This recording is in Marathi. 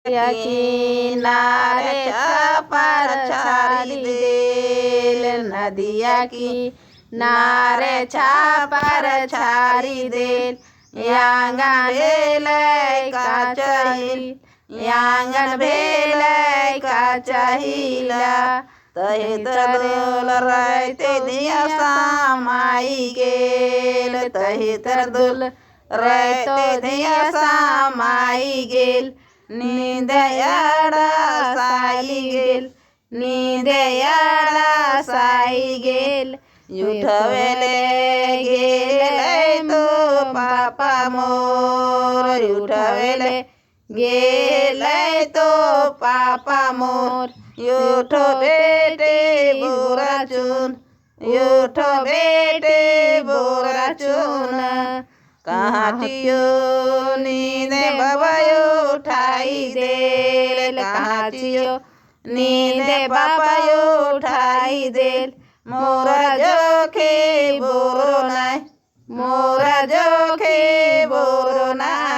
या किनारे छापर छारी देल नदिया किनारे छापर छारी देल यांगन भेलै का चाहिल यांगन भेलै का चाहिला तहे तरदुल रहते दिया समाई गेल तहे तरदुल रहते दिया समाई गेल नींद याड़ा साई गेल नींद याड़ा साई गेल उठवेले गेल तो पापा मोर उठवेले गेल तो पापा मोर उठो बेटे बोरा चुन उठो बेटे बोरा चुन कहाँ चियो नींद बाबायो उठाई देल कहाँ चियो नींद बाबायो उठाई देल मोरा जोखे बोरो नाय मोरा जोखे बोरो नाय